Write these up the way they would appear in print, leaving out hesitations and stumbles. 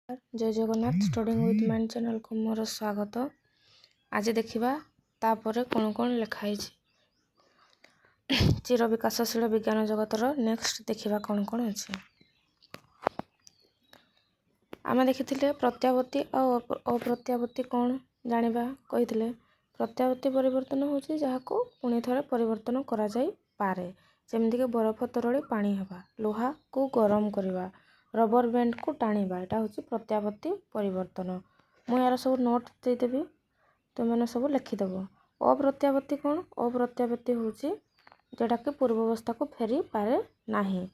जय Jagannath studying with mind channel को मोर स्वागत। आज देखिबा तापरे कौन कौन लिखाई चिर विकासशील विज्ञान जगतर नेक्स्ट देखिबा कौन कौन अच्छे। आम देखी प्रत्यावर्ती और अप्रत्यावर्ती कौन जानिबा कही। प्रत्यावर्ती परिवर्तन होची जहाको पुणी थरे परिवर्तन करा जाई पारे, जेमती के बरफ तरली पानी हवा, लोहा को गरम करवा, रबर बैंड को टाणीबा, एटा होची प्रत्यावर्ती परिवर्तन। मु यार सब नोट देदेवी, तुम मैंने सब लिखिदेव। अप्रत्यावर्ती कौन? अप्रत्यावर्ती होची जेटा कि पूर्वावस्था को फेरी पारे नाही।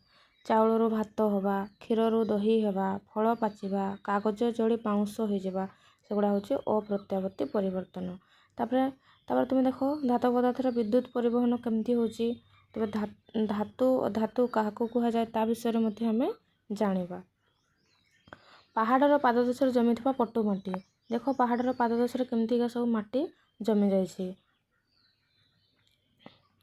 चाउलरू भात हवा, क्षीररू दही हवा, फल पाचिबा, कागज जड़ी पाउंस हो जावा, सेगुड़ा होची अप्रत्यावर्ती परिवर्तन। तापर तुम देखो धातु पदार्थर विद्युत परिवहन केमती होची, तबे धातु काहाको कुहा जाए ता विषय मध्ये हमें जानिबा। पहाड़र पाददेशर जमी थिबा पट्टू माटी, देखो पहाड़र पाददेशर केमती सब माटी जमी जाइछि।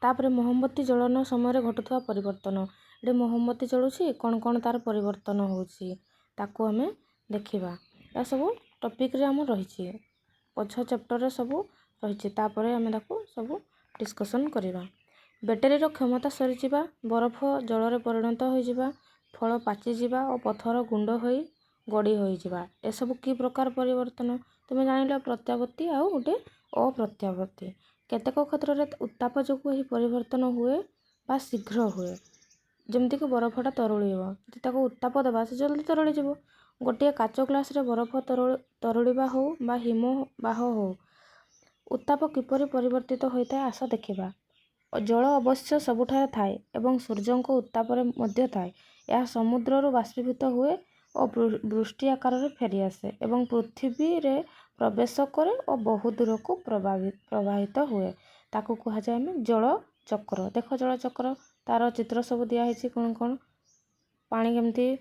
तापरे मोहम्बती जलन समय घटुवा परिवर्तन, ये मोहम्बती जलुछि कौन कौन तार परिवर्तन होछि ताको हमें देखिबा। या सब टॉपिक रे हम रहिछि, पछ चैप्टर रे सब रहिछि, तापरे हमें ताको सब डिस्कशन करिबा। बैटेरीर क्षमता सरीजिबा, बरफ जल परिणत होइजिबा, फल पाचिजिबा और पथर गुंड होई गड़ी होइजिबा, ए सब की प्रकार परिवर्तन तुम जानिल। प्रत्यावर्ती आ गोटे अप्रत्यावर्ती। केतेक क्षेत्र में उत्ताप जोगु एही परिवर्तन हुए बा शीघ्र हुए, जमती कि बरफटा तरुलिब, यदि ताको उत्ताप देबा से जल्दी तरुली जिवो। गोटे काच ग्लास रे बरफ तरुलिबा हो बा हिमबाह हो, उत्ताप किपरि परिवर्तित होता है आस देखिबा। जल अवश्य सबुठारे थाए एवं सूर्यंक उत्ताप रे मध्य थाए, यह समुद्ररु बाष्पीभूत हुए और वृष्टि आकार रे फेरी आसे एवं पृथ्वी रे प्रवेश करे और बहु दूर को प्रवाहित हुए, ताको कहा जाए हमें जल चक्र। देखो जल चक्र तार चित्र सब दिया है कौन कौन, पानी केमती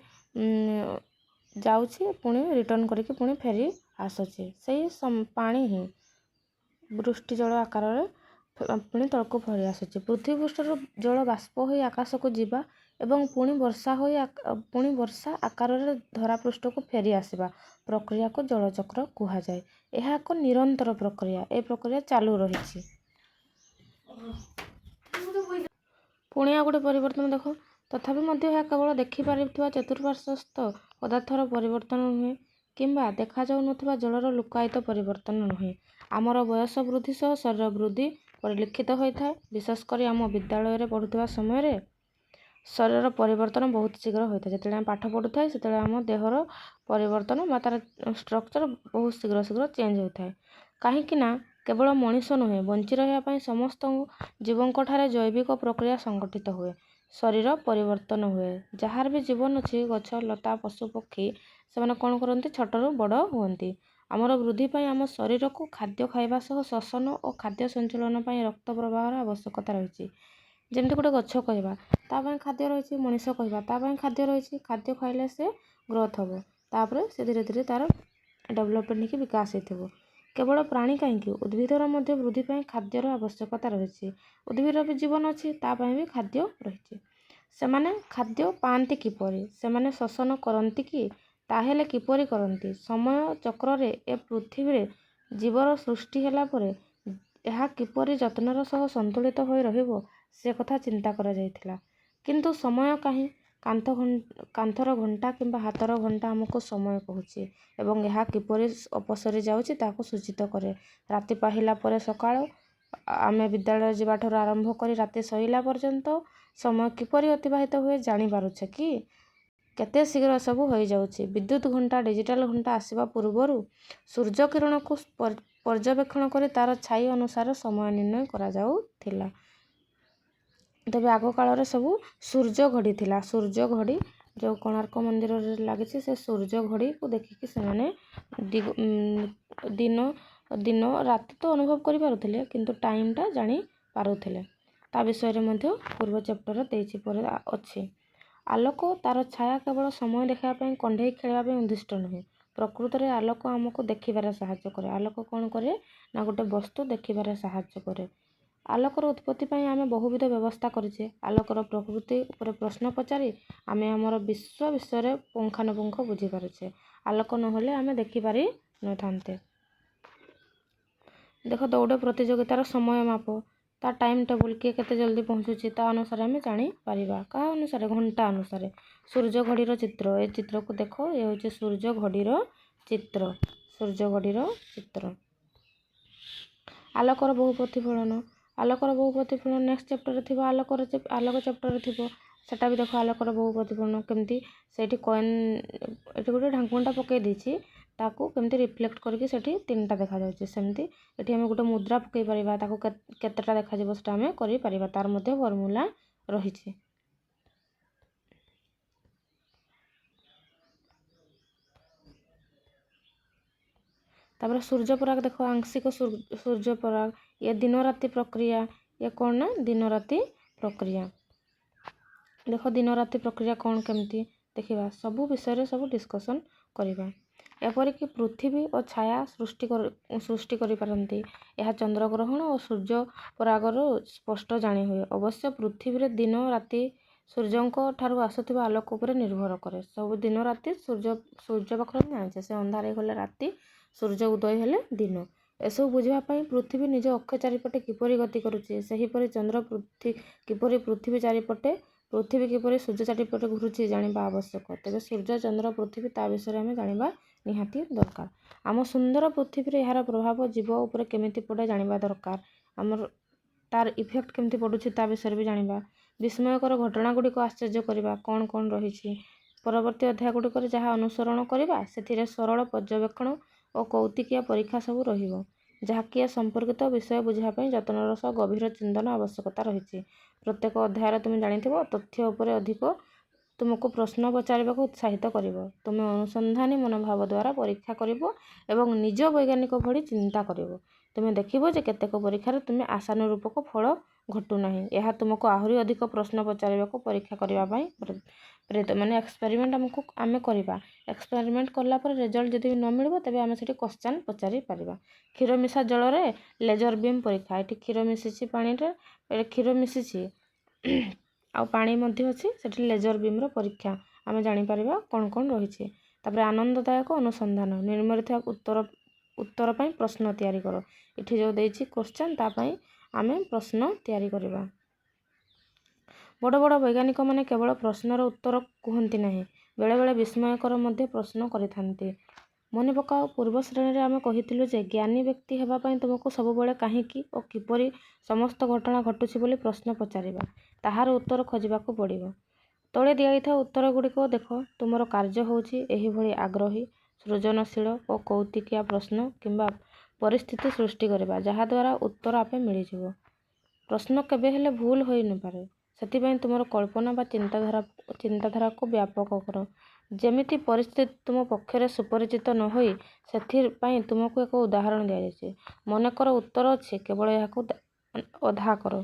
जाउछि पुणी रिटर्न करके पुणी फेरी आसुछि, सही पानी ही वृष्टि जल आकार रे पुणी तलको फेरी आसुछि। पृथ्वी पृष्ठर जल बाष्प हो आकाश को जीवा एवं पुणी वर्षा आकार रे धरा पृष्ठ को फेरी आसवा प्रक्रिया को जलचक्र कहा जाए। यह एक निरंतर प्रक्रिया, ए प्रक्रिया चालू रही। पुणी आ गोटे परिवर्तन देख, तथापि मध्य केवल देखिपार चतुर्पार्श्वस्थ पदार्थर परिवर्तन नुहे किंबा देखा जाऊ नथिबा जलर लुकायित परिवर्तन नुहे। आमर बयस वृद्धि सह शरीर वृद्धि परिलक्षित होता है, विशेषकर आम विद्यालय पढ़ुवा समय शरीर परिवर्तन बहुत शीघ्र होता है। जिते पाठ पढ़ुए से आम देहर परिवर्तन बा तार स्ट्रक्चर बहुत शीघ्र शीघ्र चेंज होता है। कहीं केवल मनीष नुहे, बंची रहा समस्त जीवों ठारे जैविक प्रक्रिया संगठित हुए, शरीर परिवर्तन हुए। जार भी जीवन अच्छी गछ लता पशु पक्षी से कौन करती छोटू बड़ हुंती। आमर वृद्धि पाई आम शरीर को खाद्य खाइबा सह श्वसन और खाद्य संचलन पाई रक्त प्रवाहर आवश्यकता रही। जमती गोटे गछ कहवा तापाई खाद्य रही, मनीष कहवा तापाई खाद्य रही, खाद्य खाइले से ग्रोथ हम, तापर से धीरे धीरे तार डेवलपमेंट की विकास हो। केवल प्राणी कहीं उद्भिदर मध्य वृद्धि पाई खाद्यर आवश्यकता रही, उद्भिद भी जीवन अच्छी तापाई भी खाद्य रही। सेमाने खाद्य पाती किपरि, सेमाने श्वसन करती कि ताहेले किपरि करती। समय चक्र रे ए पृथ्वी रे जीवर सृष्टि होला परे यह किपरि जत्नर सह संतुलित होई रहिबो से कथा चिंता करा जायथिला। किंतु समय कहीं कांथर घंटा किंबा हाथर घंटा हमको समय कहूछि एवं यह किपरि अपसरी जाउछि ताको सूचित करे। राति पाहिला परे सकाळ, आमे विद्यालय जीवाठर आरंभ करी राति सहिला पर्यंत समय किपरि अतिबाहित हुए जानी पारुछे कि केते शीघ्र सब हो जाउछि। विद्युत घंटा डिजिटल घंटा आसीबा पूर्वरु सूर्य किरण को पर्यवेक्षण करी तार छाई अनुसार समय निर्णय करा जाउथिला। तबे आग काल सब सूर्य घड़ी थिला, सूर्य घड़ी जो कोणार्क मंदिर लगी से सूर्य घड़ी को देखिकी से दिन रात तो अनुभव करि पारुथिले, किंतु टाइमटा जानी पारुथिले। ता विषय रे मध्य पूर्व चैप्टर देछि पर अछि। आलोक तार छाया केवल समय देखा कंढे खेलवाई उद्दिष्ट नुहे, प्रकृत में आलोक आमको देखिबार साहाय्य करे। आलोक कौन करे ना गोटे वस्तु देखिबार साहाय्य करे। आलोकर उत्पत्ति पाई आमे बहुविध व्यवस्था करिछे। आलोकर प्रकृति उपर प्रश्न पचारि आमे हमर विश्व विषय पुंखानुपुंख बुझी पारुछे। ଆଲୋକ ନହେଲେ ଆମେ ଦେଖିପାରି ନଥାନ୍ତେ। ଦେଖ ଦୌଡ଼ ପ୍ରତିଯୋଗିତାର ସମୟ ମାପ, ତା ଟାଇମ୍ ଟେବୁଲ୍, କିଏ କେତେ ଜଲ୍ଦି ପହଞ୍ଚୁଛି ତା ଅନୁସାରେ ଆମେ ଜାଣିପାରିବା। କାହା ଅନୁସାରେ? ଘଣ୍ଟା ଅନୁସାରେ। ସୂର୍ଯ୍ୟ ଘଡ଼ିର ଚିତ୍ର, ଏ ଚିତ୍ରକୁ ଦେଖ, ଏ ହେଉଛି ସୂର୍ଯ୍ୟ ଘଡ଼ିର ଚିତ୍ର। ସୂର୍ଯ୍ୟ ଘଡ଼ିର ଚିତ୍ର। ଆଲୋକର ବହୁ ପ୍ରତିଫଳନ, ଆଲୋକର ବହୁ ପ୍ରତିଫଳନ ନେକ୍ସଟ ଚାପ୍ଟରରେ ଥିବ। ଆଲୋକ ଚାପ୍ଟରରେ ଥିବ, ସେଟା ବି ଦେଖ। ଆଲୋକର ବହୁ ପ୍ରତିଫଳନ କେମିତି, ସେଇଠି କଏନ୍, ଏଠି ଗୋଟେ ଢାଙ୍କୁଣୀଟା ପକାଇ ଦେଇଛି, ତାକୁ କେମିତି ରିଫ୍ଲେକ୍ଟ କରିକି ସେଠି 3ଟା ଦେଖାଯାଉଛି। ସେମିତି ଏଠି ଆମେ ଗୋଟେ ମୁଦ୍ରା ପକାଇ ପାରିବା, ତାକୁ କେତେଟା ଦେଖାଯିବ ସେଟା ଆମେ କରିପାରିବା, ତାର ମଧ୍ୟ ଫର୍ମୁଲା ରହିଛି। ତାପରେ ସୂର୍ଯ୍ୟପରାଗ ଦେଖ, ଆଂଶିକ ସୂର୍ଯ୍ୟପରାଗ, ଇଏ ଦିନ ରାତି ପ୍ରକ୍ରିୟା। ଇଏ କ'ଣ ନା ଦିନ ରାତି ପ୍ରକ୍ରିୟା। ଦେଖ ଦିନ ରାତି ପ୍ରକ୍ରିୟା କ'ଣ କେମିତି ଦେଖିବା, ସବୁ ବିଷୟରେ ସବୁ ଡିସ୍କସନ୍ କରିବା। ଏପରିକି ପୃଥିବୀ ଓ ଛାୟା ସୃଷ୍ଟି କରିପାରନ୍ତି। ଏହା ଚନ୍ଦ୍ରଗ୍ରହଣ ଓ ସୂର୍ଯ୍ୟପରାଗରୁ ସ୍ପଷ୍ଟ ଜାଣି ହୁଏ। ଅବଶ୍ୟ ପୃଥିବୀରେ ଦିନ ରାତି ସୂର୍ଯ୍ୟଙ୍କ ଠାରୁ ଆସୁଥିବା ଆଲୋକ ଉପରେ ନିର୍ଭର କରେ। ସବୁ ଦିନ ରାତି ସୂର୍ଯ୍ୟ ପାଖରେ ଜାଣିଛେ, ସେ ଅନ୍ଧାର ହେଇଗଲେ ରାତି, ସୂର୍ଯ୍ୟ ଉଦୟ ହେଲେ ଦିନ। ଏସବୁ ବୁଝିବା ପାଇଁ ପୃଥିବୀ ନିଜ ଅକ୍ଷ ଚାରିପଟେ କିପରି ଗତି କରୁଛି, ସେହିପରି ଚନ୍ଦ୍ର କିପରି ପୃଥିବୀ ଚାରିପଟେ, ପୃଥିବୀ କିପରି ସୂର୍ଯ୍ୟ ଚାରିପଟେ ଘୁରୁଛି ଜାଣିବା ଆବଶ୍ୟକ। ତେବେ ସୂର୍ଯ୍ୟ, ଚନ୍ଦ୍ର, ପୃଥିବୀ ତା ବିଷୟରେ ଆମେ ଜାଣିବା ନିହାତି ଦରକାର। ଆମ ସୁନ୍ଦର ପୃଥିବୀରେ ଏହାର ପ୍ରଭାବ ଜୀବ ଉପରେ କେମିତି ପଡ଼େ ଜାଣିବା ଦରକାର। ତାର ଇଫେକ୍ଟ କେମିତି ପଡ଼ୁଛି ତା ବିଷୟରେ ବି ଜାଣିବା। ବିସ୍ମୟକର ଘଟଣା ଗୁଡ଼ିକ ଆଶ୍ଚର୍ଯ୍ୟ କରିବା, କ'ଣ କ'ଣ ରହିଛି। ପରବର୍ତ୍ତୀ ଅଧ୍ୟାୟ ଗୁଡ଼ିକରେ ଯାହା ଅନୁସରଣ କରିବା, ସେଥିରେ ସରଳ ପର୍ଯ୍ୟବେକ୍ଷଣ ଓ କୌତିକିଆ ପରୀକ୍ଷା ସବୁ ରହିବ, ଯାହାକି ଏ ସମ୍ପର୍କିତ ବିଷୟ ବୁଝିବା ପାଇଁ ଯତ୍ନର ସହ ଗଭୀର ଚିନ୍ତନ ଆବଶ୍ୟକତା ରହିଛି। ପ୍ରତ୍ୟେକ ଅଧ୍ୟାୟରେ ତୁମେ ଜାଣିଥିବ, ତଥ୍ୟ ଉପରେ ଅଧିକ ତୁମକୁ ପ୍ରଶ୍ନ ପଚାରିବାକୁ ଉତ୍ସାହିତ କରିବ। ତୁମେ ଅନୁସନ୍ଧାନୀ ମନୋଭାବ ଦ୍ୱାରା ପରୀକ୍ଷା କରିବ ଏବଂ ନିଜ ବୈଜ୍ଞାନିକ ଭଳି ଚିନ୍ତା କରିବ। ତୁମେ ଦେଖିବ ଯେ କେତେକ ପରୀକ୍ଷାରେ ତୁମେ ଆଶାନୁରୂପ ଫଳ ଘଟୁନାହିଁ। ଏହା ତୁମକୁ ଆହୁରି ଅଧିକ ପ୍ରଶ୍ନ ପଚାରିବାକୁ, ପରୀକ୍ଷା କରିବା ପାଇଁ ପ୍ରେରିତ, ମାନେ ଏକ୍ସପେରିମେଣ୍ଟ ଆମେ କରିବା। ଏକ୍ସପେରିମେଣ୍ଟ କଲା ପରେ ରେଜଲ୍ଟ ଯଦି ନ ମିଳିବ, ତେବେ ଆମେ ସେଠି କ୍ୱେଶ୍ଚନ୍ ପଚାରି ପାରିବା। କ୍ଷୀର ମିଶା ଜଳରେ ଲେଜର ବିମ୍ ପରୀକ୍ଷା, ଏଠି କ୍ଷୀର ମିଶିଛି ପାଣିରେ, କ୍ଷୀର ମିଶିଛି ଆଉ ପାଣି ମଧ୍ୟ ଅଛି, ସେଠି ଲେଜର ବିମ୍ର ପରୀକ୍ଷା ଆମେ ଜାଣିପାରିବା କ'ଣ କ'ଣ ରହିଛି। ତାପରେ ଆନନ୍ଦଦାୟକ ଅନୁସନ୍ଧାନ, ନିମ୍ନରେ ଥିବା ଉତ୍ତର ପାଇଁ ପ୍ରଶ୍ନ ତିଆରି କର। ଏଠି ଯେଉଁ ଦେଇଛି କ୍ୱେଶ୍ଚନ୍, ତା ପାଇଁ ଆମେ ପ୍ରଶ୍ନ ତିଆରି କରିବା। ବଡ଼ ବଡ଼ ବୈଜ୍ଞାନିକମାନେ କେବଳ ପ୍ରଶ୍ନର ଉତ୍ତର କୁହନ୍ତି ନାହିଁ, ବେଳେବେଳେ ବିସ୍ମୟକର ମଧ୍ୟ ପ୍ରଶ୍ନ କରିଥାନ୍ତି। ମନେ ପକାଅ, ପୂର୍ବ ଶ୍ରେଣୀରେ ଆମେ କହିଥିଲୁ ଯେ ଜ୍ଞାନୀ ବ୍ୟକ୍ତି ହେବା ପାଇଁ ତୁମକୁ ସବୁବେଳେ କାହିଁକି ଓ କିପରି ସମସ୍ତ ଘଟଣା ଘଟୁଛି ବୋଲି ପ୍ରଶ୍ନ ପଚାରିବା, ତାହାର ଉତ୍ତର ଖୋଜିବାକୁ ପଡ଼ିବ। ତଳେ ଦିଆଯାଇଥିବା ଉତ୍ତର ଗୁଡ଼ିକ ଦେଖ। ତୁମର କାର୍ଯ୍ୟ ହେଉଛି ଏହିଭଳି ଆଗ୍ରହୀ, ସୃଜନଶୀଳ ଓ କୌତିକିଆ ପ୍ରଶ୍ନ କିମ୍ବା ପରିସ୍ଥିତି ସୃଷ୍ଟି କରିବା, ଯାହାଦ୍ୱାରା ଉତ୍ତର ଆପେ ମିଳିଯିବ। ପ୍ରଶ୍ନ କେବେ ହେଲେ ଭୁଲ ହୋଇନପାରେ, ସେଥିପାଇଁ ତୁମର କଳ୍ପନା ବା ଚିନ୍ତାଧାରାକୁ ବ୍ୟାପକ କର। ଯେମିତି ପରିସ୍ଥିତି ତୁମ ପକ୍ଷରେ ସୁପରିଚିତ ନ ହୋଇ, ସେଥିପାଇଁ ତୁମକୁ ଏକ ଉଦାହରଣ ଦିଆଯାଇଛି। ମନେକର ଉତ୍ତର ଅଛି, କେବଳ ଏହାକୁ ଅଧା କର।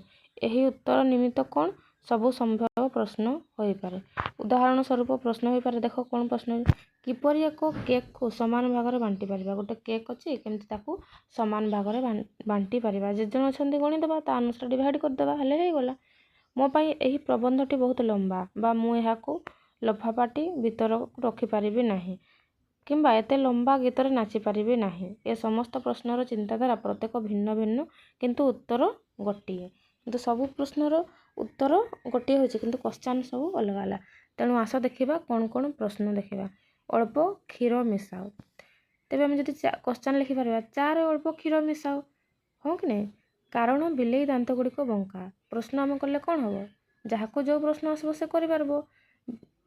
ଏହି ଉତ୍ତର ନିମିତ୍ତ କ'ଣ ସବୁ ସମ୍ଭବ ପ୍ରଶ୍ନ ହୋଇପାରେ। ଉଦାହରଣ ସ୍ୱରୂପ ପ୍ରଶ୍ନ ହୋଇପାରେ, ଦେଖ କ'ଣ ପ୍ରଶ୍ନ, କିପରି ଏକ କେକ୍କୁ ସମାନ ଭାଗରେ ବାଣ୍ଟି ପାରିବା। ଗୋଟେ କେକ୍ ଅଛି, କେମିତି ତାକୁ ସମାନ ଭାଗରେ ବାଣ୍ଟି ପାରିବା। ଯେ ଜଣ ଅଛନ୍ତି ଗଣିଦେବା, ତା ଅନୁସାରେ ଡିଭାଇଡ଼ କରିଦେବା, ହେଲେ ହେଇଗଲା। ମୋ ପାଇଁ ଏହି ପ୍ରବନ୍ଧଟି ବହୁତ ଲମ୍ବା, ବା ମୁଁ ଏହାକୁ ଲଫାପାଟି ଭିତରକୁ ରଖିପାରିବି ନାହିଁ, କିମ୍ବା ଏତେ ଲମ୍ବା ଗୀତରେ ନାଚିପାରିବି ନାହିଁ। ଏ ସମସ୍ତ ପ୍ରଶ୍ନର ଚିନ୍ତାଧାରା ପ୍ରତ୍ୟେକ ଭିନ୍ନ ଭିନ୍ନ, କିନ୍ତୁ ଉତ୍ତର ଗୋଟିଏ। କିନ୍ତୁ ସବୁ ପ୍ରଶ୍ନର ଉତ୍ତର ଗୋଟିଏ ହେଉଛି, କିନ୍ତୁ କ୍ୱେଶ୍ଚନ୍ ସବୁ ଅଲଗା ଅଲଗା। ତେଣୁ ଆସ ଦେଖିବା କ'ଣ କ'ଣ ପ୍ରଶ୍ନ ଦେଖିବା। ଅଳ୍ପ କ୍ଷୀର ମିଶାଅ, ତେବେ ଆମେ ଯଦି କ୍ୱେଶ୍ଚନ୍ ଲେଖିପାରିବା, ଚାରେ ଅଳ୍ପ କ୍ଷୀର ମିଶାଅ, ହଁ କି ନାହିଁ? କାରଣ ବିଲେଇ ଦାନ୍ତ ଗୁଡ଼ିକ ବଙ୍କା। ପ୍ରଶ୍ନ ଆମେ କଲେ କ'ଣ ହେବ? ଯାହାକୁ ଯେଉଁ ପ୍ରଶ୍ନ ଆସିବ ସେ କରିପାରିବ।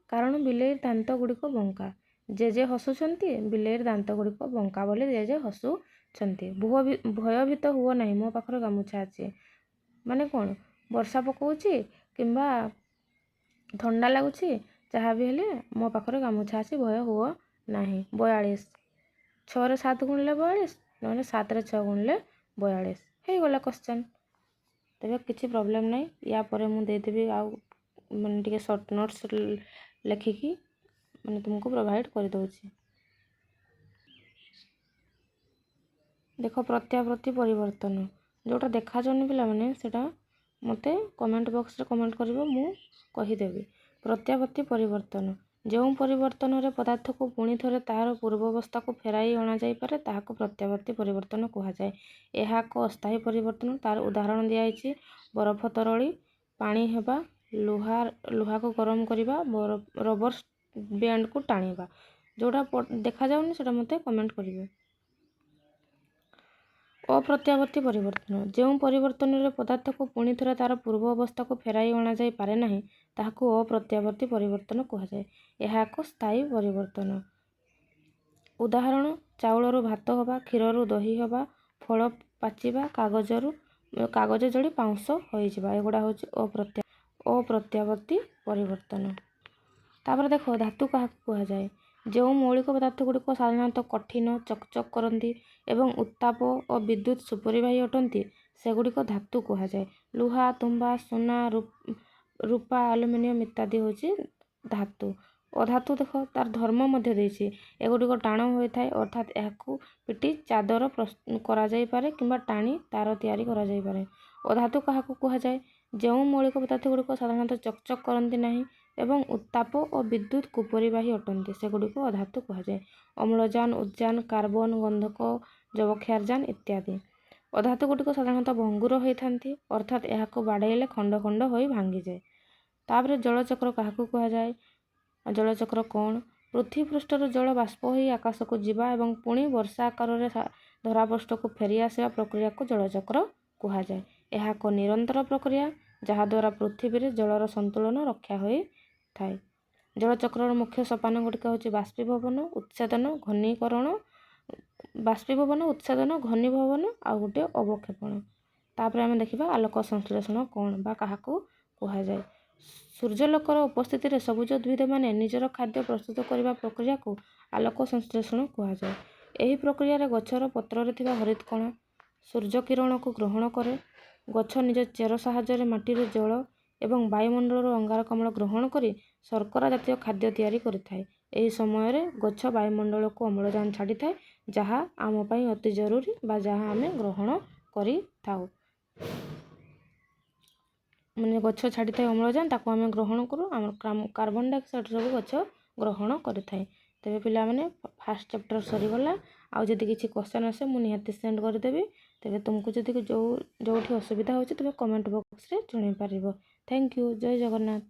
କାରଣ ବିଲେଇ ଦାନ୍ତ ଗୁଡ଼ିକ ବଙ୍କା। ଜେଜେ ହସୁଛନ୍ତି, ବିଲେଇର ଦାନ୍ତ ଗୁଡ଼ିକ ବଙ୍କା ବୋଲି ଜେଜେ ହସୁଛନ୍ତି। ଭୟଭୀତ ହୁଅ ନାହିଁ, ମୋ ପାଖରେ ଗାମୁଛା ଅଛି। ମାନେ କ'ଣ? ବର୍ଷା ପକାଉଛି କିମ୍ବା ଥଣ୍ଡା ଲାଗୁଛି, ଯାହା ବି ହେଲେ ମୋ ପାଖରେ ଗାମୁଛା ଅଛି, ଭୟ ହୁଅ ନାହିଁ। 42, 6ରେ 7 ଗୁଣିଲେ 42, ନହେଲେ 7ରେ 6 ଗୁଣିଲେ 42, ହେଇଗଲା କ୍ୱେଶ୍ଚନ୍। ତେବେ କିଛି ପ୍ରୋବ୍ଲେମ୍ ନାହିଁ। ୟା ପରେ ମୁଁ ଦେଇଦେବି ଆଉ ମାନେ ଟିକେ ସର୍ଟ ନୋଟ୍ସ ଲେଖିକି ମାନେ ତୁମକୁ ପ୍ରୋଭାଇଡ଼ କରିଦେଉଛି। ଦେଖ ପ୍ରତ୍ୟାବର୍ତ୍ତୀ ପରିବର୍ତ୍ତନ, ଯେଉଁଟା ଦେଖାଯାଉନି ପିଲାମାନେ, ସେଇଟା ମୋତେ କମେଣ୍ଟ ବକ୍ସରେ କମେଣ୍ଟ କରିବ, ମୁଁ କହିଦେବି। ପ୍ରତ୍ୟାବର୍ତ୍ତୀ ପରିବର୍ତ୍ତନ, ଯେଉଁ ପରିବର୍ତ୍ତନରେ ପଦାର୍ଥକୁ ପୁଣି ଥରେ ତାହାର ପୂର୍ବାବସ୍ଥାକୁ ଫେରାଇ ଅଣାଯାଇପାରେ ତାହାକୁ ପ୍ରତ୍ୟାବର୍ତ୍ତୀ ପରିବର୍ତ୍ତନ କୁହାଯାଏ। ଏହା ଏକ ଅସ୍ଥାୟୀ ପରିବର୍ତ୍ତନ। ତାର ଉଦାହରଣ ଦିଆଯାଇଛି ବରଫ ତରଳି ପାଣି ହେବା, ଲୁହାକୁ ଗରମ କରିବା, ରବର ବ୍ୟାଣ୍ଡକୁ ଟାଣିବା। ଯେଉଁଟା ଦେଖାଯାଉନି ସେଇଟା ମୋତେ କମେଣ୍ଟ କରିବେ। ଅପ୍ରତ୍ୟାବର୍ତ୍ତୀ ପରିବର୍ତ୍ତନ। ଯେଉଁ ପରିବର୍ତ୍ତନରେ ପଦାର୍ଥକୁ ପୁଣି ଥରେ ତାର ପୂର୍ବ ଅବସ୍ଥାକୁ ଫେରାଇ ଅଣାଯାଇ ପାରେ ନାହିଁ ତାହାକୁ ଅପ୍ରତ୍ୟାବର୍ତ୍ତୀ ପରିବର୍ତ୍ତନ କୁହାଯାଏ। ଏହା ଏକ ସ୍ଥାୟୀ ପରିବର୍ତ୍ତନ। ଉଦାହରଣ ଚାଉଳରୁ ଭାତ ହେବା, କ୍ଷୀରରୁ ଦହି ହେବା, ଫଳ ପାଚିବା, କାଗଜ ଜଳି ପାଉଁଶ ହୋଇଯିବା। ଏଗୁଡ଼ା ହେଉଛି ଅପ୍ରତ୍ୟାବର୍ତ୍ତୀ ପରିବର୍ତ୍ତନ। ତାପରେ ଦେଖ ଧାତୁ କାହାକୁ କୁହାଯାଏ? ଯେଉଁ ମୌଳିକ ପଦାର୍ଥ ଗୁଡ଼ିକ ସାଧାରଣତଃ କଠିନ, ଚକଚକ୍ କରନ୍ତି ଏବଂ ଉତ୍ତାପ ଓ ବିଦ୍ୟୁତ୍ ସୁପରିବାହୀ ଅଟନ୍ତି ସେଗୁଡ଼ିକ ଧାତୁ କୁହାଯାଏ। ଲୁହା, ତୁମ୍ବା, ସୁନା, ରୂପା, ଆଲୁମିନିୟମ ଇତ୍ୟାଦି ହେଉଛି ଧାତୁ। ଅଧାତୁ ଦେଖ ତାର ଧର୍ମ ମଧ୍ୟ ଦେଇଛି। ଏଗୁଡ଼ିକ ଟାଣ ହୋଇଥାଏ ଅର୍ଥାତ୍ ଏହାକୁ ପିଟି ଚାଦର କରାଯାଇପାରେ କିମ୍ବା ଟାଣି ତାର ତିଆରି କରାଯାଇପାରେ। ଅଧାତୁ କାହାକୁ କୁହାଯାଏ? ଯେଉଁ ମୌଳିକ ପଦାର୍ଥ ଗୁଡ଼ିକ ସାଧାରଣତଃ ଚକଚକ୍ କରନ୍ତି ନାହିଁ ଏବଂ ଉତ୍ତାପ ଓ ବିଦ୍ୟୁତ୍ କୁପରିବାହୀ ଅଟନ୍ତି ସେଗୁଡ଼ିକୁ ଅଧାତୁ କୁହାଯାଏ। ଅମ୍ଳଜାନ, ଉଦଜାନ, କାର୍ବନ, ଗନ୍ଧକ, ଯବକ୍ଷାରଜାନ ଇତ୍ୟାଦି। ଅଧାତୁ ଗୁଡ଼ିକ ସାଧାରଣତଃ ଭଙ୍ଗୁର ହୋଇଥାନ୍ତି ଅର୍ଥାତ୍ ଏହାକୁ ବାଡ଼େଇଲେ ଖଣ୍ଡ ଖଣ୍ଡ ହୋଇ ଭାଙ୍ଗିଯାଏ। ତାପରେ ଜଳଚକ୍ର କାହାକୁ କୁହାଯାଏ? ଜଳଚକ୍ର କ'ଣ? ପୃଥିବୀ ପୃଷ୍ଠରୁ ଜଳ ବାଷ୍ପ ହୋଇ ଆକାଶକୁ ଯିବା ଏବଂ ପୁଣି ବର୍ଷା ଆକାରରେ ଧରାପୃଷ୍ଠକୁ ଫେରି ଆସିବା ପ୍ରକ୍ରିୟାକୁ ଜଳଚକ୍ର କୁହାଯାଏ। ଏହା ଏକ ନିରନ୍ତର ପ୍ରକ୍ରିୟା ଯାହାଦ୍ୱାରା ପୃଥିବୀରେ ଜଳର ସନ୍ତୁଳନ ରକ୍ଷା ହୋଇଥାଏ। ଜଳଚକ୍ରର ମୁଖ୍ୟ ସୋପାନ ଗୁଡ଼ିକ ହେଉଛି ବାଷ୍ପୀଭବନ, ଉତ୍ସେଦନ, ଘନୀଭବନ ଆଉ ଗୋଟିଏ ଅବକ୍ଷେପଣ। ତାପରେ ଆମେ ଦେଖିବା ଆଲୋକ ସଂଶ୍ଳେଷଣ କ'ଣ ବା କାହାକୁ କୁହାଯାଏ? ସୂର୍ଯ୍ୟାଲୋକର ଉପସ୍ଥିତିରେ ସବୁଜ ଉଦ୍ଭିଦମାନେ ନିଜର ଖାଦ୍ୟ ପ୍ରସ୍ତୁତ କରିବା ପ୍ରକ୍ରିୟାକୁ ଆଲୋକ ସଂଶ୍ଳେଷଣ କୁହାଯାଏ। ଏହି ପ୍ରକ୍ରିୟାରେ ଗଛର ପତ୍ରରେ ଥିବା ହରିତକଣା ସୂର୍ଯ୍ୟକିରଣକୁ ଗ୍ରହଣ କରେ। ଗଛ ନିଜ ଚେର ସାହାଯ୍ୟରେ ମାଟିରୁ ଜଳ ଏବଂ ବାୟୁମଣ୍ଡଳରୁ ଅଙ୍ଗାରକାମ୍ଳ ଗ୍ରହଣ କରି ଶର୍କରା ଜାତୀୟ ଖାଦ୍ୟ ତିଆରି କରିଥାଏ। ଏହି ସମୟରେ ଗଛ ବାୟୁମଣ୍ଡଳକୁ ଅମ୍ଳଜାନ ଛାଡ଼ିଥାଏ ଯାହା ଆମ ପାଇଁ ଅତି ଜରୁରୀ ବା ଯାହା ଆମେ ଗ୍ରହଣ କରିଥାଉ। ଗଛ ଛାଡ଼ିଥାଏ ଅମ୍ଳଜାନ ତାକୁ ଆମେ ଗ୍ରହଣ କରୁ। ଆମର କାର୍ବନ ଡାଇଅକ୍ସାଇଡ୍ ସବୁ ଗଛ ଗ୍ରହଣ କରିଥାଏ। ତେବେ ପିଲାମାନେ ଫାର୍ଷ୍ଟ ଚାପ୍ଟର ସରିଗଲା। ଆଉ ଯଦି କିଛି କ୍ୱେଶ୍ଚନ୍ ଆସେ ମୁଁ ନିହାତି ସେଣ୍ଡ କରିଦେବି। ତେବେ ତୁମକୁ ଯଦି ଯେଉଁଠି ଅସୁବିଧା ହେଉଛି ତେବେ କମେଣ୍ଟ ବକ୍ସରେ ଜଣାଇ ପାରିବ। Thank you. ଜୟ ଜଗନ୍ନାଥ।